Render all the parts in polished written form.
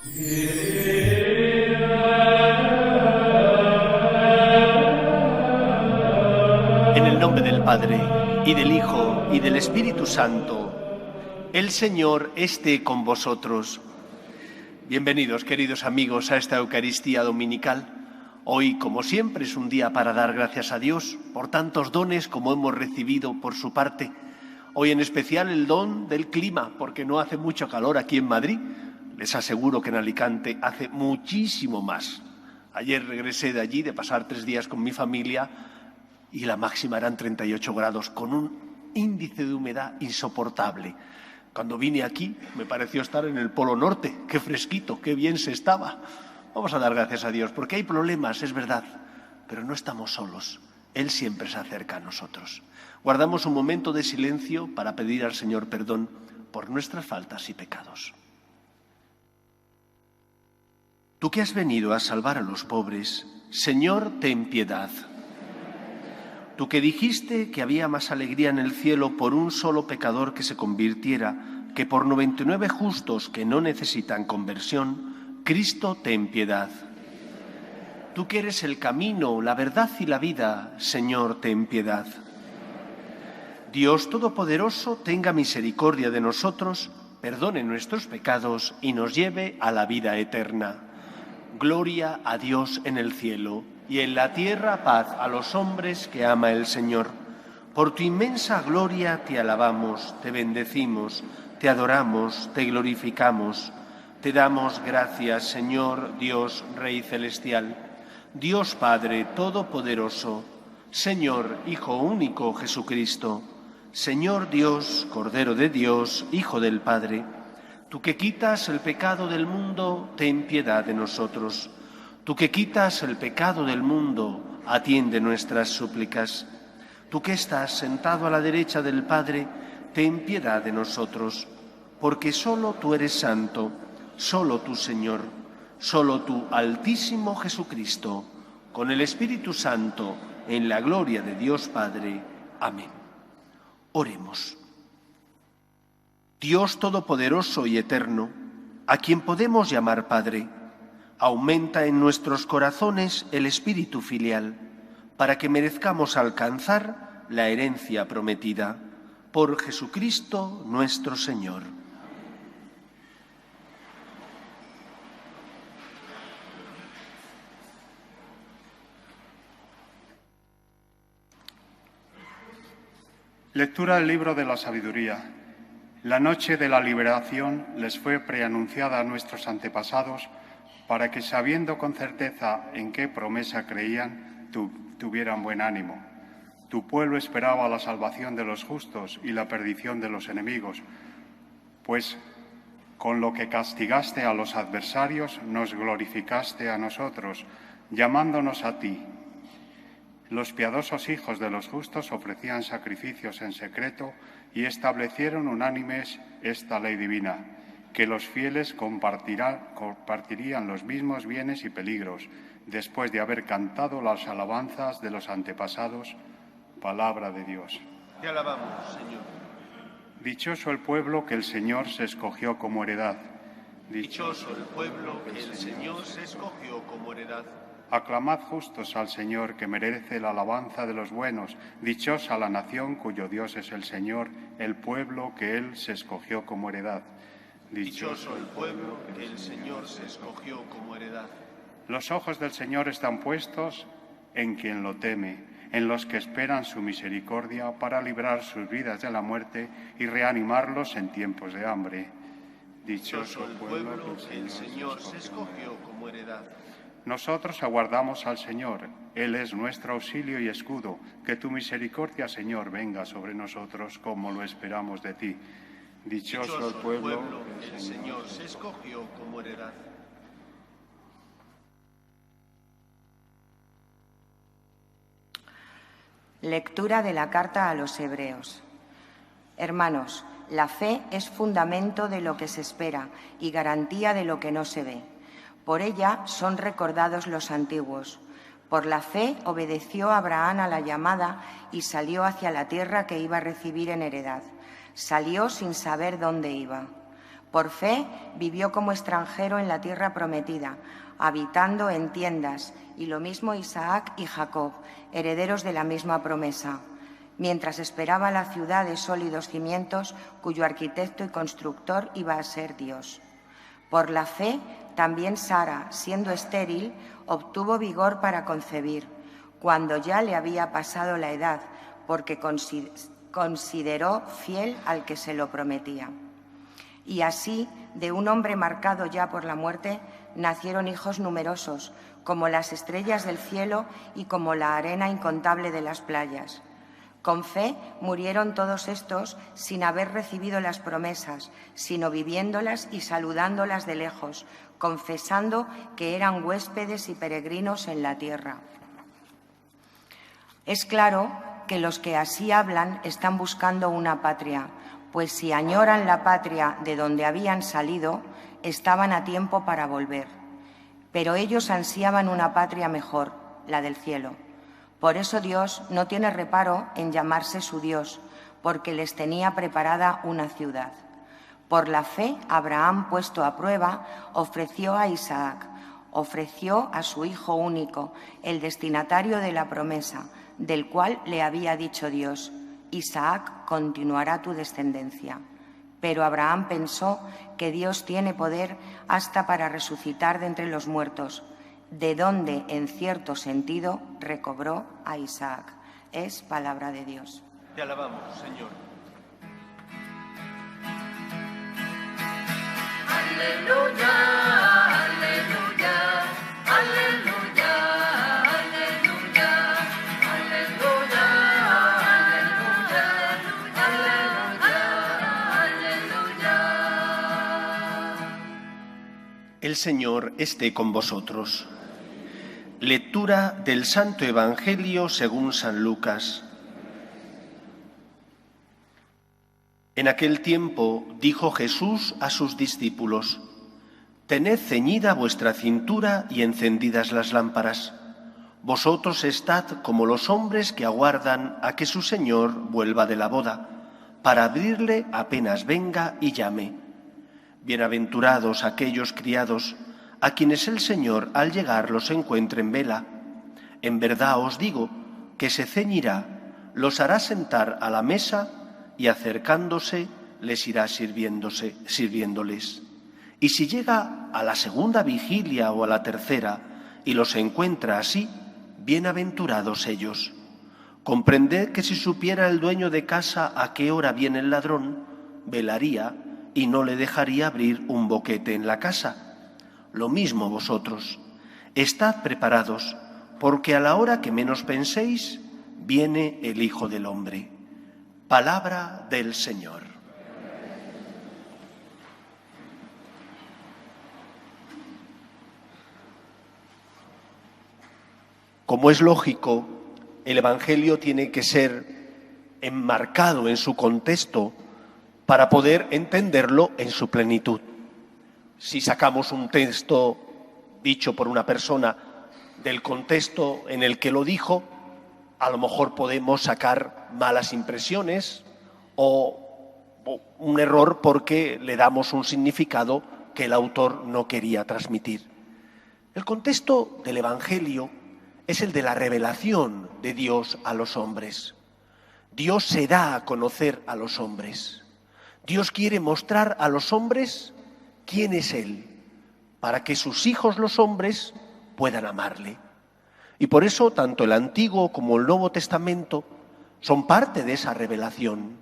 En el nombre del Padre, y del Hijo, y del Espíritu Santo, el Señor esté con vosotros. Bienvenidos, queridos amigos, a esta Eucaristía Dominical. Hoy, como siempre, es un día para dar gracias a Dios por tantos dones como hemos recibido por su parte. Hoy en especial el don del clima, porque no hace mucho calor aquí en Madrid. Les aseguro que en Alicante hace muchísimo más. Ayer regresé de allí, de pasar 3 días con mi familia, y la máxima eran 38 grados, con un índice de humedad insoportable. Cuando vine aquí me pareció estar en el Polo Norte. Qué fresquito, qué bien se estaba. Vamos a dar gracias a Dios, porque hay problemas, es verdad, pero no estamos solos. Él siempre se acerca a nosotros. Guardamos un momento de silencio para pedir al Señor perdón por nuestras faltas y pecados. Tú que has venido a salvar a los pobres, Señor, ten piedad. Tú que dijiste que había más alegría en el cielo por un solo pecador que se convirtiera que por 99 justos que no necesitan conversión, Cristo, ten piedad. Tú que eres el camino, la verdad y la vida, Señor, ten piedad. Dios Todopoderoso, tenga misericordia de nosotros, perdone nuestros pecados y nos lleve a la vida eterna. Gloria a Dios en el cielo y en la tierra paz a los hombres que ama el Señor. Por tu inmensa gloria te alabamos, te bendecimos, te adoramos, te glorificamos. Te damos gracias, Señor Dios, Rey Celestial, Dios Padre Todopoderoso, Señor Hijo único Jesucristo, Señor Dios, Cordero de Dios, Hijo del Padre. Tú que quitas el pecado del mundo, ten piedad de nosotros. Tú que quitas el pecado del mundo, atiende nuestras súplicas. Tú que estás sentado a la derecha del Padre, ten piedad de nosotros, porque solo tú eres santo, solo tú, Señor, solo tú, Altísimo Jesucristo, con el Espíritu Santo, en la gloria de Dios Padre. Amén. Oremos. Dios Todopoderoso y Eterno, a quien podemos llamar Padre, aumenta en nuestros corazones el espíritu filial, para que merezcamos alcanzar la herencia prometida. Por Jesucristo nuestro Señor. Lectura del libro de la sabiduría. La noche de la liberación les fue preanunciada a nuestros antepasados para que, sabiendo con certeza en qué promesa creían, tuvieran buen ánimo. Tu pueblo esperaba la salvación de los justos y la perdición de los enemigos, pues con lo que castigaste a los adversarios, nos glorificaste a nosotros, llamándonos a ti. Los piadosos hijos de los justos ofrecían sacrificios en secreto y establecieron unánimes esta ley divina, que los fieles compartirían los mismos bienes y peligros, después de haber cantado las alabanzas de los antepasados. Palabra de Dios. Te alabamos, Señor. Dichoso el pueblo que el Señor se escogió como heredad. Dichoso el pueblo que el Señor se escogió como heredad. Aclamad justos al Señor, que merece la alabanza de los buenos. Dichosa la nación cuyo Dios es el Señor, el pueblo que Él se escogió como heredad. Dichoso el pueblo que el Señor se escogió como heredad. Los ojos del Señor están puestos en quien lo teme, en los que esperan su misericordia para librar sus vidas de la muerte y reanimarlos en tiempos de hambre. Dichoso el pueblo que el Señor se escogió como heredad. Nosotros aguardamos al Señor, Él es nuestro auxilio y escudo. Que tu misericordia, Señor, venga sobre nosotros como lo esperamos de ti. Dichoso el pueblo que el Señor se escogió como heredad. Lectura de la carta a los Hebreos. Hermanos, la fe es fundamento de lo que se espera y garantía de lo que no se ve. Por ella son recordados los antiguos. Por la fe obedeció Abraham a la llamada y salió hacia la tierra que iba a recibir en heredad. Salió sin saber dónde iba. Por fe vivió como extranjero en la tierra prometida, habitando en tiendas, y lo mismo Isaac y Jacob, herederos de la misma promesa, mientras esperaba la ciudad de sólidos cimientos, cuyo arquitecto y constructor iba a ser Dios. Por la fe, también Sara, siendo estéril, obtuvo vigor para concebir, cuando ya le había pasado la edad, porque consideró fiel al que se lo prometía. Y así, de un hombre marcado ya por la muerte, nacieron hijos numerosos, como las estrellas del cielo y como la arena incontable de las playas. Con fe murieron todos estos sin haber recibido las promesas, sino viviéndolas y saludándolas de lejos, confesando que eran huéspedes y peregrinos en la tierra. Es claro que los que así hablan están buscando una patria, pues si añoran la patria de donde habían salido, estaban a tiempo para volver. Pero ellos ansiaban una patria mejor, la del cielo. Por eso Dios no tiene reparo en llamarse su Dios, porque les tenía preparada una ciudad. Por la fe, Abraham, puesto a prueba, ofreció a Isaac, ofreció a su hijo único, el destinatario de la promesa, del cual le había dicho Dios: Isaac continuará tu descendencia. Pero Abraham pensó que Dios tiene poder hasta para resucitar de entre los muertos, de donde, en cierto sentido, recobró a Isaac. Es palabra de Dios. Te alabamos, Señor. Aleluya, aleluya, aleluya, aleluya, aleluya, aleluya, aleluya. El Señor esté con vosotros. Lectura del Santo Evangelio según San Lucas. En aquel tiempo dijo Jesús a sus discípulos: Tened ceñida vuestra cintura y encendidas las lámparas. Vosotros estad como los hombres que aguardan a que su Señor vuelva de la boda, para abrirle apenas venga y llame. Bienaventurados aquellos criados a quienes el Señor al llegar los encuentre en vela. En verdad os digo que se ceñirá, los hará sentar a la mesa y acercándose les irá sirviéndoles. Y si llega a la segunda vigilia o a la tercera y los encuentra así, bienaventurados ellos. Comprended que si supiera el dueño de casa a qué hora viene el ladrón, velaría y no le dejaría abrir un boquete en la casa. Lo mismo vosotros, estad preparados, porque a la hora que menos penséis, viene el Hijo del Hombre. Palabra del Señor. Como es lógico, el Evangelio tiene que ser enmarcado en su contexto para poder entenderlo en su plenitud. Si sacamos un texto dicho por una persona del contexto en el que lo dijo, a lo mejor podemos sacar malas impresiones o un error porque le damos un significado que el autor no quería transmitir. El contexto del Evangelio es el de la revelación de Dios a los hombres. Dios se da a conocer a los hombres. Dios quiere mostrar a los hombres quién es Él, para que sus hijos los hombres puedan amarle. Y por eso tanto el Antiguo como el Nuevo Testamento son parte de esa revelación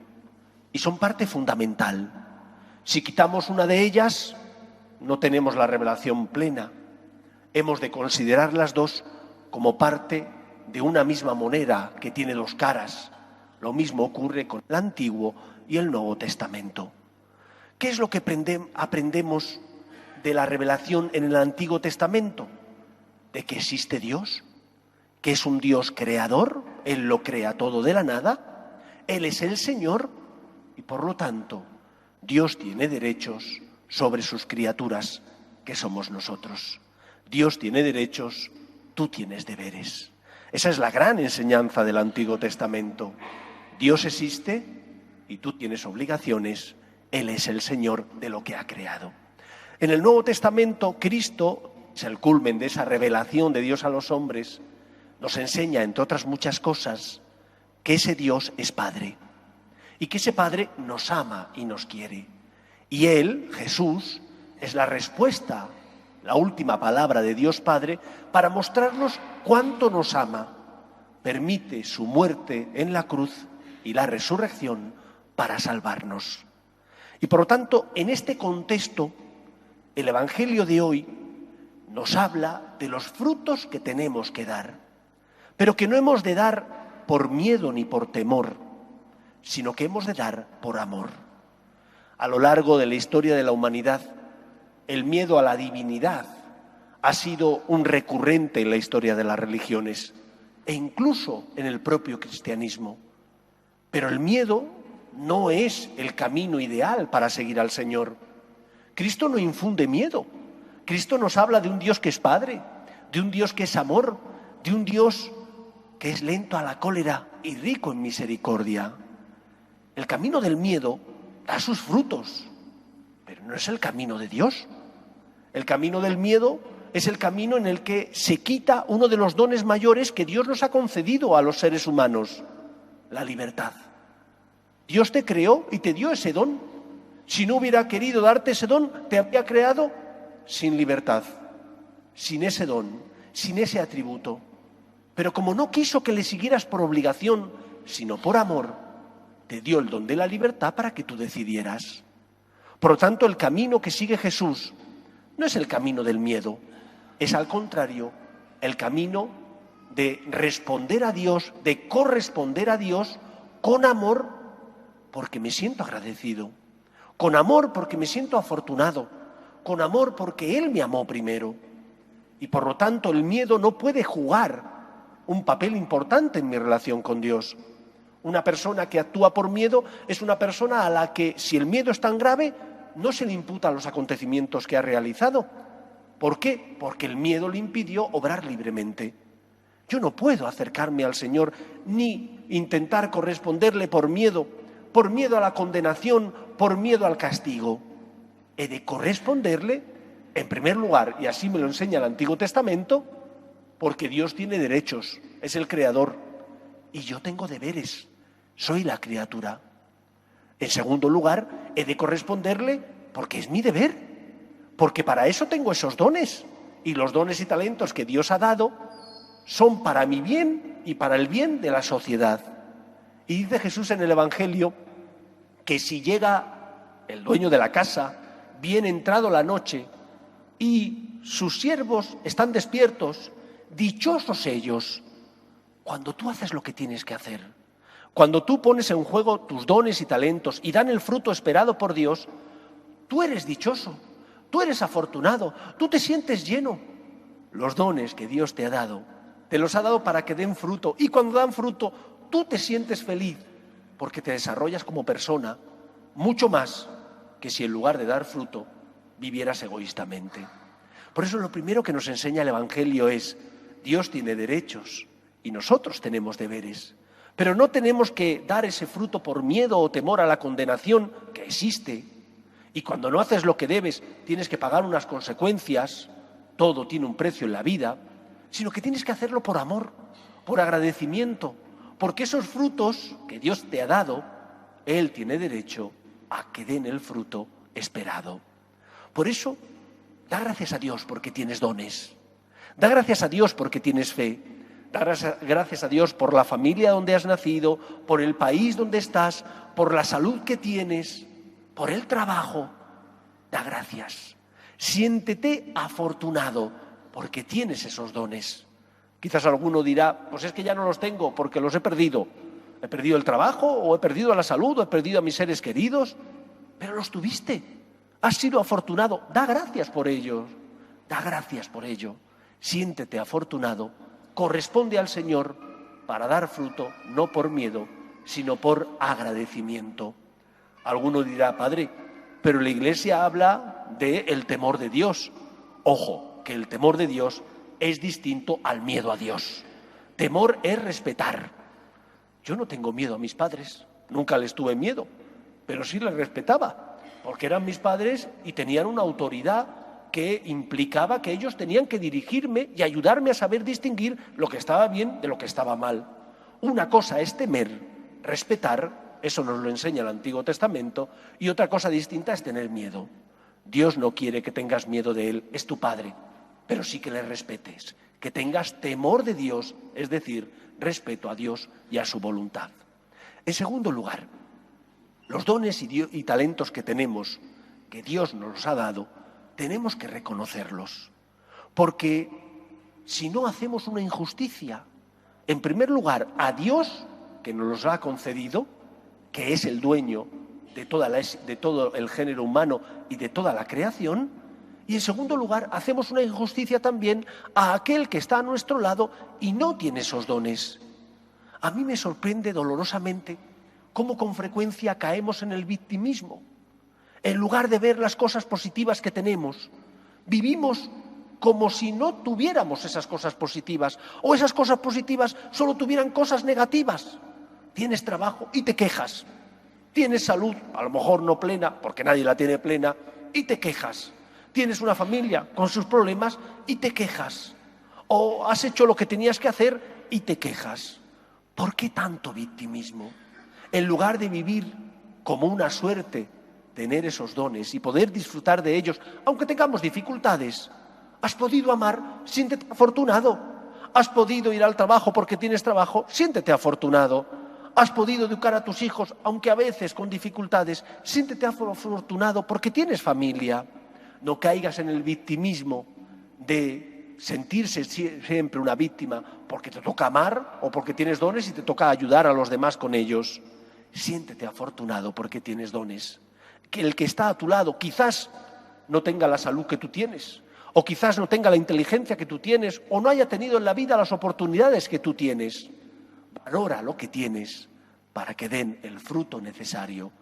y son parte fundamental. Si quitamos una de ellas, no tenemos la revelación plena. Hemos de considerar las dos como parte de una misma moneda que tiene dos caras. Lo mismo ocurre con el Antiguo y el Nuevo Testamento. ¿Qué es lo que aprendemos de la revelación en el Antiguo Testamento? De que existe Dios, que es un Dios creador, Él lo crea todo de la nada, Él es el Señor y por lo tanto Dios tiene derechos sobre sus criaturas, que somos nosotros. Dios tiene derechos, tú tienes deberes. Esa es la gran enseñanza del Antiguo Testamento. Dios existe y tú tienes obligaciones Él es el Señor de lo que ha creado. En el Nuevo Testamento, Cristo, es el culmen de esa revelación de Dios a los hombres, nos enseña, entre otras muchas cosas, que ese Dios es Padre y que ese Padre nos ama y nos quiere. Y Él, Jesús, es la respuesta, la última palabra de Dios Padre para mostrarnos cuánto nos ama. Permite su muerte en la cruz y la resurrección para salvarnos. Y por lo tanto, en este contexto, el Evangelio de hoy nos habla de los frutos que tenemos que dar, pero que no hemos de dar por miedo ni por temor, sino que hemos de dar por amor. A lo largo de la historia de la humanidad, el miedo a la divinidad ha sido un recurrente en la historia de las religiones e incluso en el propio cristianismo. Pero el miedo no es el camino ideal para seguir al Señor. Cristo no infunde miedo. Cristo nos habla de un Dios que es Padre, de un Dios que es amor, de un Dios que es lento a la cólera y rico en misericordia. El camino del miedo da sus frutos, pero no es el camino de Dios. El camino del miedo es el camino en el que se quita uno de los dones mayores que Dios nos ha concedido a los seres humanos, la libertad. Dios te creó y te dio ese don. Si no hubiera querido darte ese don, te habría creado sin libertad, sin ese don, sin ese atributo. Pero como no quiso que le siguieras por obligación, sino por amor, te dio el don de la libertad para que tú decidieras. Por lo tanto, el camino que sigue Jesús no es el camino del miedo, es al contrario, el camino de responder a Dios, de corresponder a Dios con amor, porque me siento agradecido, con amor porque me siento afortunado, con amor porque Él me amó primero. Y por lo tanto el miedo no puede jugar un papel importante en mi relación con Dios. Una persona que actúa por miedo es una persona a la que, si el miedo es tan grave, no se le imputan los acontecimientos que ha realizado. ¿Por qué? Porque el miedo le impidió obrar libremente. Yo no puedo acercarme al Señor ni intentar corresponderle por miedo a la condenación, por miedo al castigo. He de corresponderle, en primer lugar, y así me lo enseña el Antiguo Testamento, porque Dios tiene derechos, es el Creador, y yo tengo deberes, soy la criatura. En segundo lugar, he de corresponderle porque es mi deber, porque para eso tengo esos dones, y los dones y talentos que Dios ha dado son para mi bien y para el bien de la sociedad. Y dice Jesús en el Evangelio que si llega el dueño de la casa, bien entrado la noche, y sus siervos están despiertos, dichosos ellos. Cuando tú haces lo que tienes que hacer, cuando tú pones en juego tus dones y talentos y dan el fruto esperado por Dios, tú eres dichoso, tú eres afortunado, tú te sientes lleno. Los dones que Dios te ha dado, te los ha dado para que den fruto, y cuando dan fruto, tú te sientes feliz, porque te desarrollas como persona mucho más que si en lugar de dar fruto vivieras egoístamente. Por eso lo primero que nos enseña el Evangelio es: Dios tiene derechos y nosotros tenemos deberes. Pero no tenemos que dar ese fruto por miedo o temor a la condenación que existe. Y cuando no haces lo que debes, tienes que pagar unas consecuencias. Todo tiene un precio en la vida. Sino que tienes que hacerlo por amor, por agradecimiento, porque esos frutos que Dios te ha dado, Él tiene derecho a que den el fruto esperado. Por eso, da gracias a Dios porque tienes dones. Da gracias a Dios porque tienes fe. Da gracias a Dios por la familia donde has nacido, por el país donde estás, por la salud que tienes, por el trabajo. Da gracias. Siéntete afortunado porque tienes esos dones. Quizás alguno dirá: pues es que ya no los tengo porque los he perdido. He perdido el trabajo, o he perdido la salud, o he perdido a mis seres queridos. Pero los tuviste. Has sido afortunado. Da gracias por ello. Da gracias por ello. Siéntete afortunado. Corresponde al Señor para dar fruto, no por miedo, sino por agradecimiento. Alguno dirá: padre, pero la Iglesia habla del temor de Dios. Ojo, que el temor de Dios es distinto al miedo a Dios. Temor es respetar. Yo no tengo miedo a mis padres, nunca les tuve miedo, pero sí les respetaba. porque eran mis padres y tenían una autoridad que implicaba que ellos tenían que dirigirme y ayudarme a saber distinguir lo que estaba bien de lo que estaba mal. Una cosa es temer, respetar, eso nos lo enseña el Antiguo Testamento, y otra cosa distinta es tener miedo. Dios no quiere que tengas miedo de Él, es tu Padre, pero sí que le respetes, que tengas temor de Dios, es decir, respeto a Dios y a su voluntad. En segundo lugar, los dones y talentos que tenemos, que Dios nos los ha dado, tenemos que reconocerlos, porque si no hacemos una injusticia, en primer lugar a Dios, que nos los ha concedido, que es el dueño de todo el género humano y de toda la creación, y en segundo lugar hacemos una injusticia también a aquel que está a nuestro lado y no tiene esos dones. A mí me sorprende dolorosamente cómo con frecuencia caemos en el victimismo. En lugar de ver las cosas positivas que tenemos, vivimos como si no tuviéramos esas cosas positivas, o esas cosas positivas solo tuvieran cosas negativas. Tienes trabajo y te quejas. Tienes salud, a lo mejor no plena, porque nadie la tiene plena, y te quejas. Tienes una familia con sus problemas y te quejas. O has hecho lo que tenías que hacer y te quejas. ¿Por qué tanto victimismo? En lugar de vivir como una suerte, tener esos dones y poder disfrutar de ellos, aunque tengamos dificultades. Has podido amar, siéntete afortunado. Has podido ir al trabajo porque tienes trabajo, siéntete afortunado. Has podido educar a tus hijos, aunque a veces con dificultades, siéntete afortunado porque tienes familia. No caigas en el victimismo de sentirse siempre una víctima porque te toca amar o porque tienes dones y te toca ayudar a los demás con ellos. Siéntete afortunado porque tienes dones. Que el que está a tu lado quizás no tenga la salud que tú tienes, o quizás no tenga la inteligencia que tú tienes, o no haya tenido en la vida las oportunidades que tú tienes. Valora lo que tienes para que den el fruto necesario.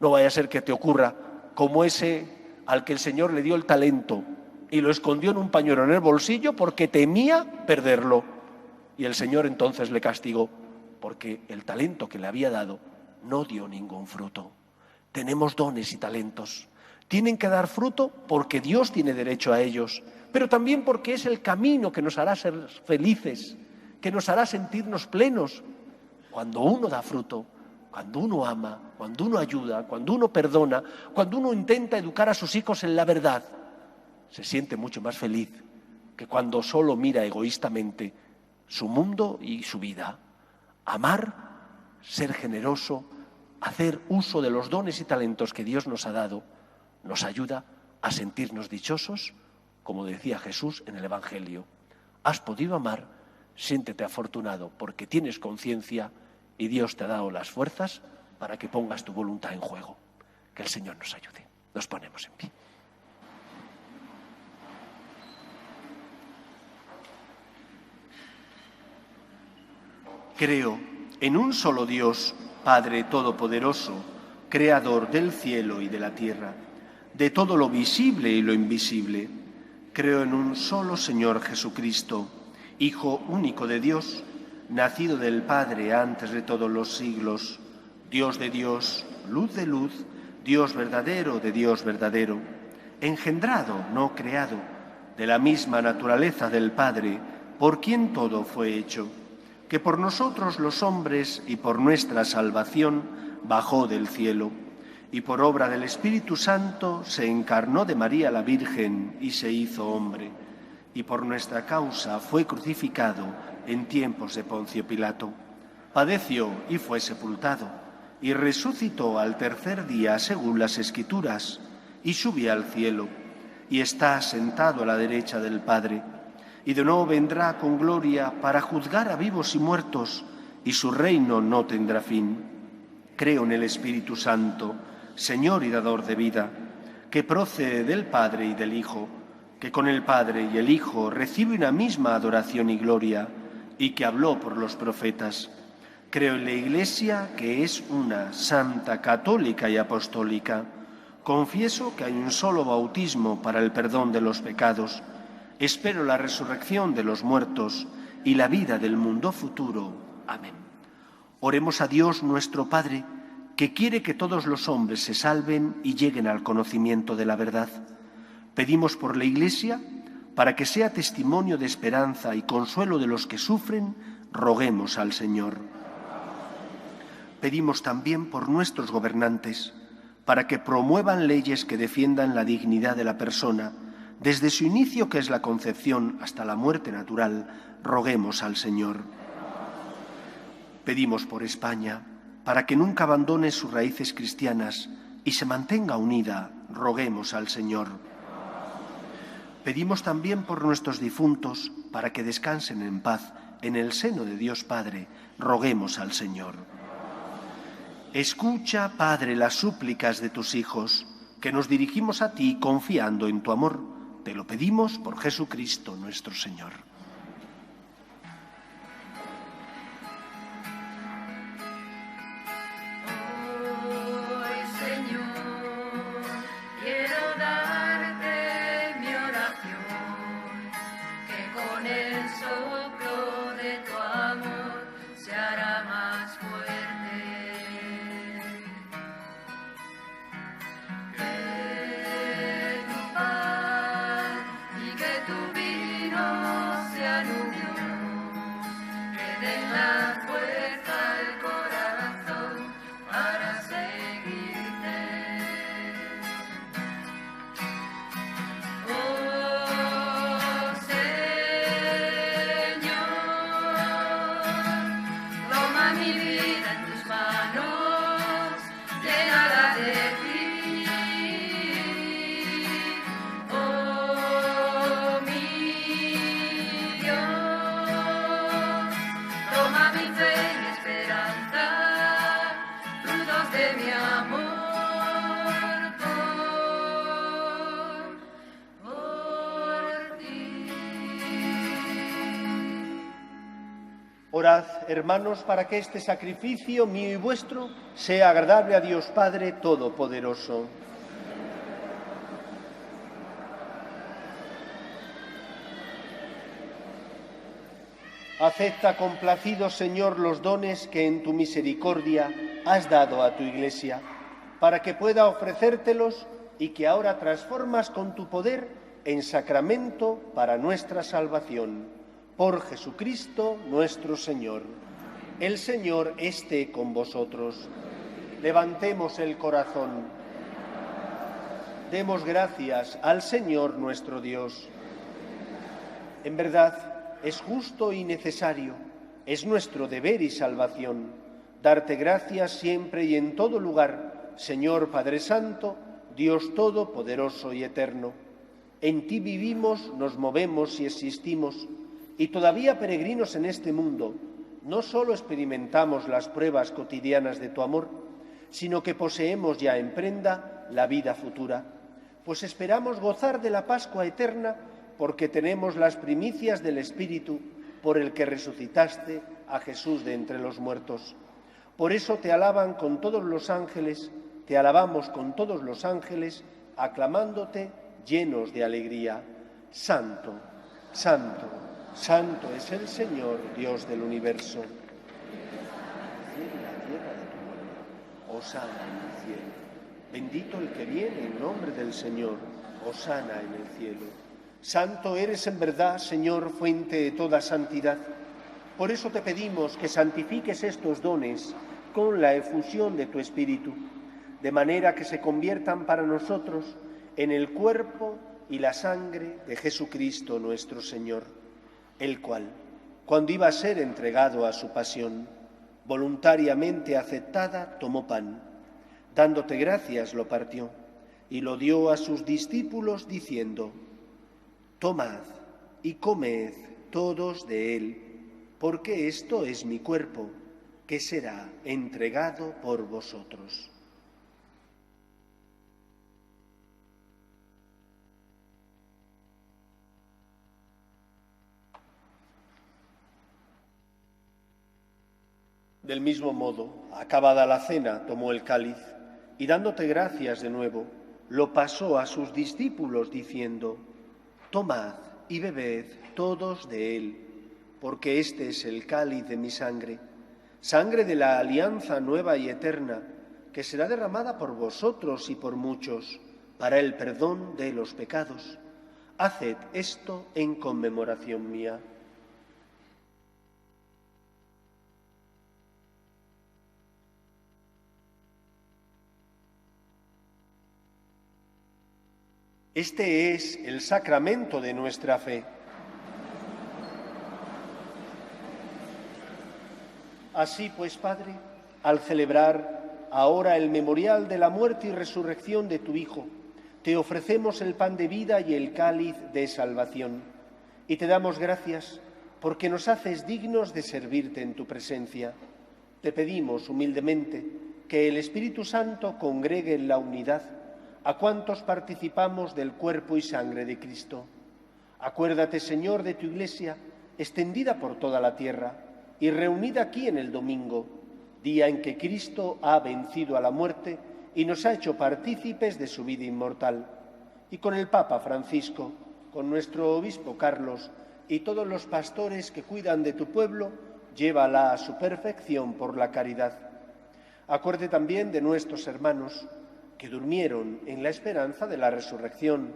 No vaya a ser que te ocurra como ese al que el Señor le dio el talento y lo escondió en un pañuelo en el bolsillo porque temía perderlo. Y el Señor entonces le castigó porque el talento que le había dado no dio ningún fruto. Tenemos dones y talentos. Tienen que dar fruto porque Dios tiene derecho a ellos, pero también porque es el camino que nos hará ser felices, que nos hará sentirnos plenos. Cuando uno da fruto, cuando uno ama, cuando uno ayuda, cuando uno perdona, cuando uno intenta educar a sus hijos en la verdad, se siente mucho más feliz que cuando solo mira egoístamente su mundo y su vida. Amar, ser generoso, hacer uso de los dones y talentos que Dios nos ha dado, nos ayuda a sentirnos dichosos, como decía Jesús en el Evangelio. Has podido amar, siéntete afortunado porque tienes conciencia y Dios te ha dado las fuerzas para que pongas tu voluntad en juego. Que el Señor nos ayude. Nos ponemos en pie. Creo en un solo Dios, Padre Todopoderoso, Creador del cielo y de la tierra, de todo lo visible y lo invisible. Creo en un solo Señor Jesucristo, Hijo único de Dios, nacido del Padre antes de todos los siglos, Dios de Dios, luz de luz, Dios verdadero de Dios verdadero, engendrado, no creado, de la misma naturaleza del Padre, por quien todo fue hecho, que por nosotros los hombres y por nuestra salvación bajó del cielo, y por obra del Espíritu Santo se encarnó de María la Virgen y se hizo hombre, y por nuestra causa fue crucificado en tiempos de Poncio Pilato. Padeció y fue sepultado, y resucitó al tercer día según las Escrituras, y subió al cielo, y está sentado a la derecha del Padre, y de nuevo vendrá con gloria para juzgar a vivos y muertos, y su reino no tendrá fin. Creo en el Espíritu Santo, Señor y dador de vida, que procede del Padre y del Hijo, que con el Padre y el Hijo recibe una misma adoración y gloria, y que habló por los profetas. Creo en la Iglesia, que es una, santa, católica y apostólica. Confieso que hay un solo bautismo para el perdón de los pecados. Espero la resurrección de los muertos y la vida del mundo futuro. Amén. Oremos a Dios nuestro Padre, que quiere que todos los hombres se salven y lleguen al conocimiento de la verdad. Pedimos por la Iglesia, para que sea testimonio de esperanza y consuelo de los que sufren, roguemos al Señor. Pedimos también por nuestros gobernantes, para que promuevan leyes que defiendan la dignidad de la persona, desde su inicio, que es la concepción, hasta la muerte natural, roguemos al Señor. Pedimos por España, para que nunca abandone sus raíces cristianas y se mantenga unida, roguemos al Señor. Pedimos también por nuestros difuntos, para que descansen en paz en el seno de Dios Padre, roguemos al Señor. Escucha, Padre, las súplicas de tus hijos, que nos dirigimos a ti confiando en tu amor. Te lo pedimos por Jesucristo nuestro Señor. Hoy, Señor, quiero darte mi oración, que con el soplo de tu amor se hará más fuerte. Que tu paz y que tu vino sean unión, que den la fuerza al corazón para seguirte. Oh Señor, toma mi vida en tus manos, llénala de ti. Oh mi Dios, toma mi fe y esperanza, frutos de mi amor por ti. Orad, hermanos, para que este sacrificio mío y vuestro sea agradable a Dios Padre Todopoderoso. Acepta complacido, Señor, los dones que en tu misericordia has dado a tu Iglesia, para que pueda ofrecértelos y que ahora transformas con tu poder en sacramento para nuestra salvación. Por Jesucristo nuestro Señor. El Señor esté con vosotros. Levantemos el corazón. Demos gracias al Señor nuestro Dios. En verdad, es justo y necesario, es nuestro deber y salvación, darte gracias siempre y en todo lugar, Señor Padre Santo, Dios Todopoderoso y Eterno. En ti vivimos, nos movemos y existimos, y todavía peregrinos en este mundo, no solo experimentamos las pruebas cotidianas de tu amor, sino que poseemos ya en prenda la vida futura, pues esperamos gozar de la Pascua eterna, porque tenemos las primicias del Espíritu por el que resucitaste a Jesús de entre los muertos. Por eso te alaban con todos los ángeles, te alabamos con todos los ángeles, aclamándote llenos de alegría. Santo, santo, santo es el Señor, Dios del universo. Hosana en el cielo. Bendito el que viene en nombre del Señor. Hosana en el cielo. Santo eres en verdad, Señor, fuente de toda santidad. Por eso te pedimos que santifiques estos dones con la efusión de tu Espíritu, de manera que se conviertan para nosotros en el cuerpo y la sangre de Jesucristo nuestro Señor, el cual, cuando iba a ser entregado a su pasión, voluntariamente aceptada, tomó pan, dándote gracias lo partió y lo dio a sus discípulos diciendo: Tomad y comed todos de él, porque esto es mi cuerpo, que será entregado por vosotros. Del mismo modo, acabada la cena, tomó el cáliz y dándote gracias de nuevo, lo pasó a sus discípulos diciendo: Tomad y bebed todos de él, porque este es el cáliz de mi sangre, sangre de la alianza nueva y eterna, que será derramada por vosotros y por muchos, para el perdón de los pecados. Haced esto en conmemoración mía. Este es el sacramento de nuestra fe. Así pues, Padre, al celebrar ahora el memorial de la muerte y resurrección de tu Hijo, te ofrecemos el pan de vida y el cáliz de salvación, y te damos gracias porque nos haces dignos de servirte en tu presencia. Te pedimos humildemente que el Espíritu Santo congregue en la unidad a cuantos participamos del cuerpo y sangre de Cristo. Acuérdate, Señor, de tu Iglesia, extendida por toda la tierra y reunida aquí en el domingo, día en que Cristo ha vencido a la muerte y nos ha hecho partícipes de su vida inmortal. Y con el Papa Francisco, con nuestro obispo Carlos y todos los pastores que cuidan de tu pueblo, llévala a su perfección por la caridad. Acuérdate también de nuestros hermanos que durmieron en la esperanza de la resurrección,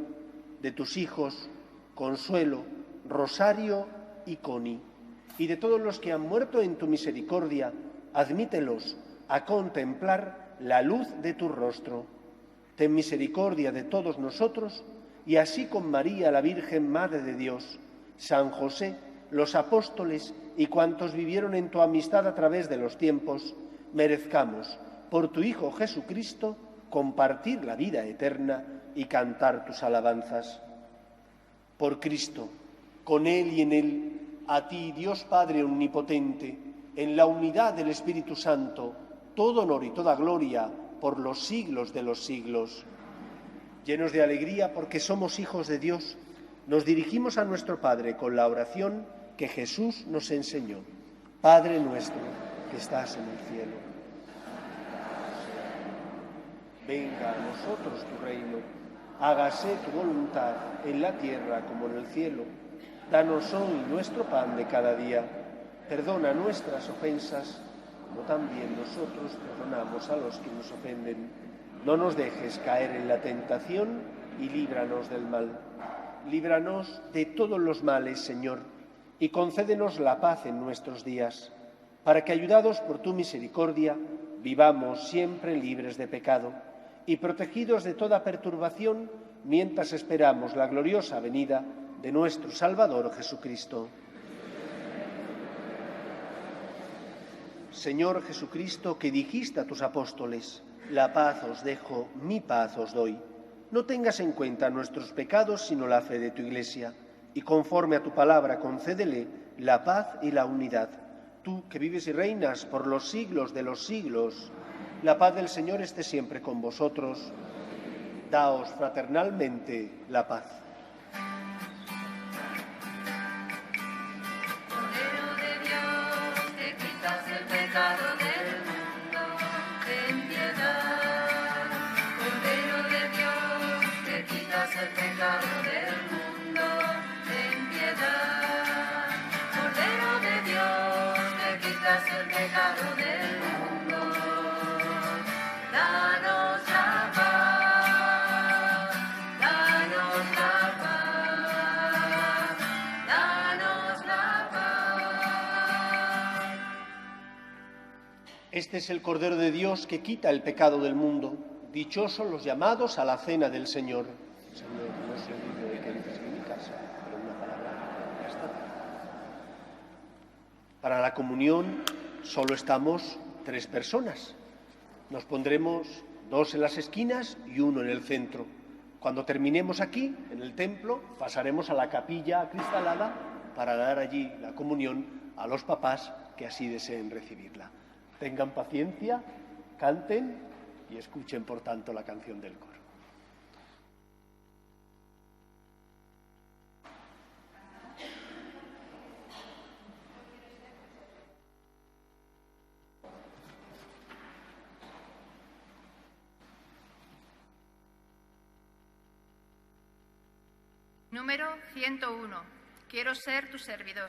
de tus hijos Consuelo, Rosario y Coni, y de todos los que han muerto en tu misericordia, admítelos a contemplar la luz de tu rostro. Ten misericordia de todos nosotros, y así con María, la Virgen Madre de Dios, San José, los apóstoles y cuantos vivieron en tu amistad a través de los tiempos, merezcamos, por tu Hijo Jesucristo, compartir la vida eterna y cantar tus alabanzas. Por Cristo, con Él y en Él, a ti, Dios Padre omnipotente, en la unidad del Espíritu Santo, todo honor y toda gloria por los siglos de los siglos. Llenos de alegría porque somos hijos de Dios, nos dirigimos a nuestro Padre con la oración que Jesús nos enseñó. Padre nuestro, que estás en el cielo, venga a nosotros tu reino, hágase tu voluntad en la tierra como en el cielo. Danos hoy nuestro pan de cada día, perdona nuestras ofensas, como también nosotros perdonamos a los que nos ofenden. No nos dejes caer en la tentación y líbranos del mal. Líbranos de todos los males, Señor, y concédenos la paz en nuestros días, para que, ayudados por tu misericordia, vivamos siempre libres de pecado y protegidos de toda perturbación mientras esperamos la gloriosa venida de nuestro Salvador Jesucristo. Señor Jesucristo, que dijiste a tus apóstoles, la paz os dejo, mi paz os doy. No tengas en cuenta nuestros pecados, sino la fe de tu Iglesia, y conforme a tu palabra concédele la paz y la unidad. Tú, que vives y reinas por los siglos de los siglos, la paz del Señor esté siempre con vosotros. Daos fraternalmente la paz. Cordero de Dios, que quitas el pecado del mundo, ten piedad. Cordero de Dios, que quitas el pecado del mundo, ten piedad. Cordero de Dios, que quitas el pecado del mundo, danos la paz, danos la paz, danos la paz. Este es el Cordero de Dios que quita el pecado del mundo. Dichosos los llamados a la cena del Señor. Señor, no soy digno de que entres en mi casa, pero una palabra ya está. Para la comunión solo estamos 3 personas. Nos pondremos 2 en las esquinas y 1 en el centro. Cuando terminemos aquí, en el templo, pasaremos a la capilla acristalada para dar allí la comunión a los papás que así deseen recibirla. Tengan paciencia, canten y escuchen, por tanto, la canción del coro. Número 101. Quiero ser tu servidor.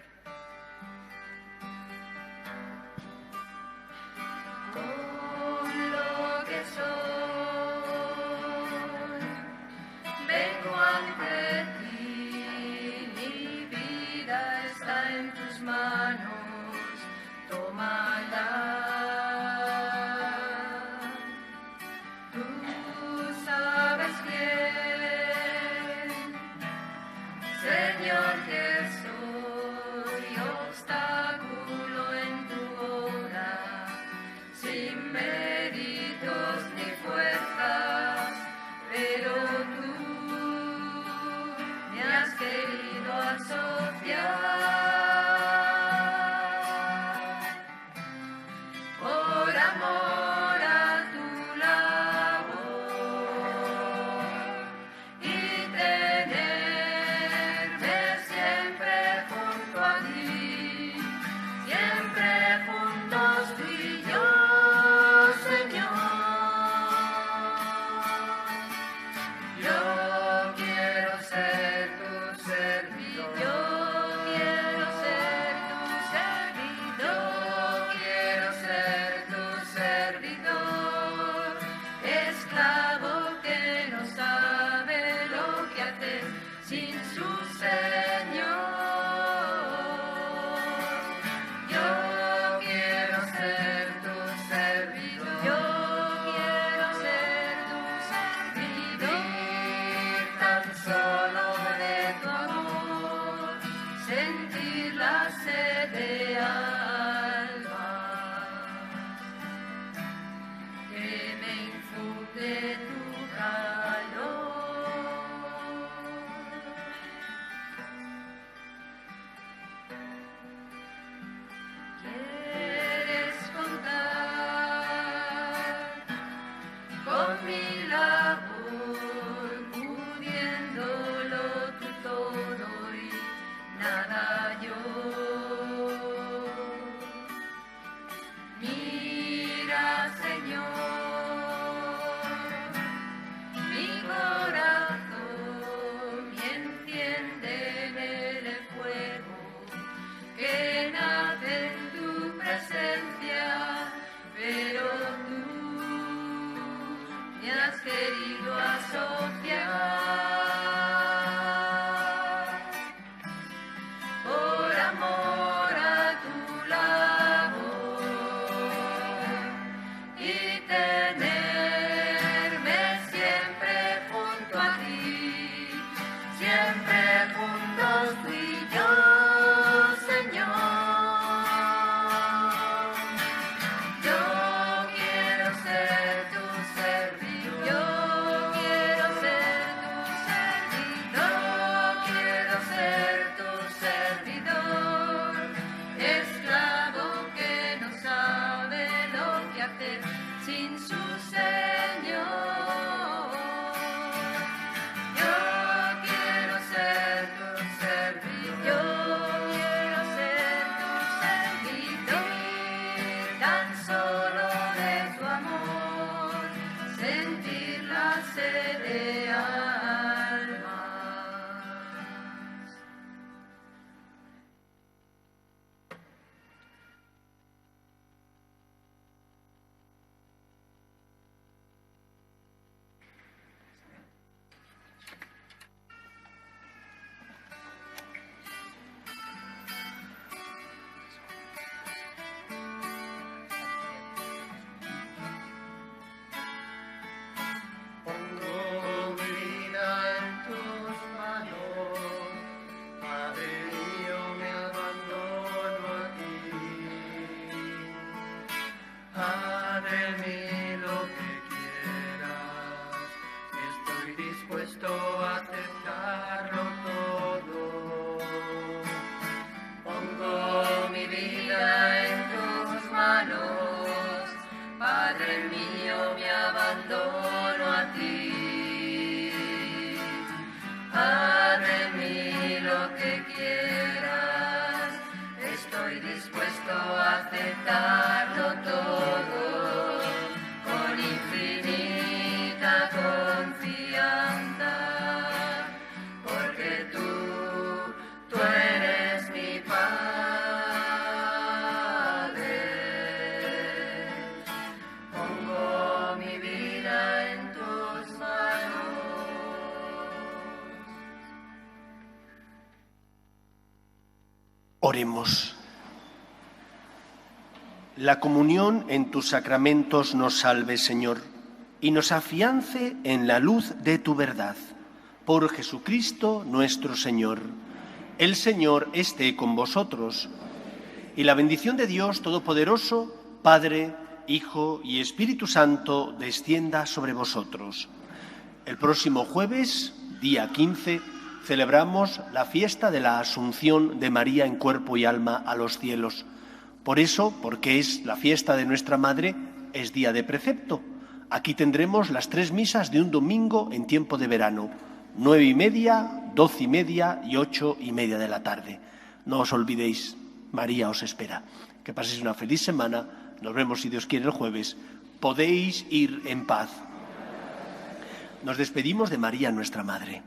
Con lo que tus manos, tómala. Tú sabes bien, Señor, que soy obstáculo en tu obra, sin méritos ni fuerzas, pero tú me has querido asociar. Por amor a tu labor y tenerme siempre junto a ti, siempre juntos tú y yo, Señor. Yo quiero ser tu servidor, yo quiero ser tu servidor, quiero ser tu servidor, esclavo que no sabe lo que hacer sin su Señor. Yo quiero ser tu servidor, yo quiero ser tu servidor, vivir tan solo de tu amor, sentir la sed de alma que me infunde tu calor. ¿Quieres contar con mi labor, pudiéndolo tú todo y nada yo? Mira, Señor, mi corazón y enciende en él el fuego que nace en tu presencia, pero tú me has querido asociar. Por amor a tu labor y tenerme siempre junto a ti, siempre juntos tú y yo, Señor. Yo quiero ser tu servidor, yo quiero ser tu servidor, quiero ser tu servidor, esclavo que no sabe lo que hacer sin su Señor. Yo quiero ser tu servidor, yo quiero ser tu servidor, tan solo de tu amor, sentir la sed de almas. Pongo mi vida en tus manos, Padre mío, me abandono a ti. Haz de mí lo que quieras, estoy dispuesto a aceptarlo todo. Pongo mi vida en tus manos, Padre mío, me abandono a ti. Haz de mí lo que quieras, estoy dispuesto a aceptarlo todo, con infinita confianza, porque tú eres mi Padre. Pongo mi vida en tus manos. Oremos. La comunión en tus sacramentos nos salve, Señor, y nos afiance en la luz de tu verdad. Por Jesucristo nuestro Señor. El Señor esté con vosotros. Y la bendición de Dios Todopoderoso, Padre, Hijo y Espíritu Santo, descienda sobre vosotros. El próximo jueves, día 15, celebramos la fiesta de la Asunción de María en cuerpo y alma a los cielos. Por eso, porque es la fiesta de nuestra Madre, es día de precepto. Aquí tendremos las 3 misas de un domingo en tiempo de verano, 9:30, 12:30 y 8:30 de la tarde. No os olvidéis, María os espera. Que paséis una feliz semana. Nos vemos, si Dios quiere, el jueves. Podéis ir en paz. Nos despedimos de María, nuestra Madre.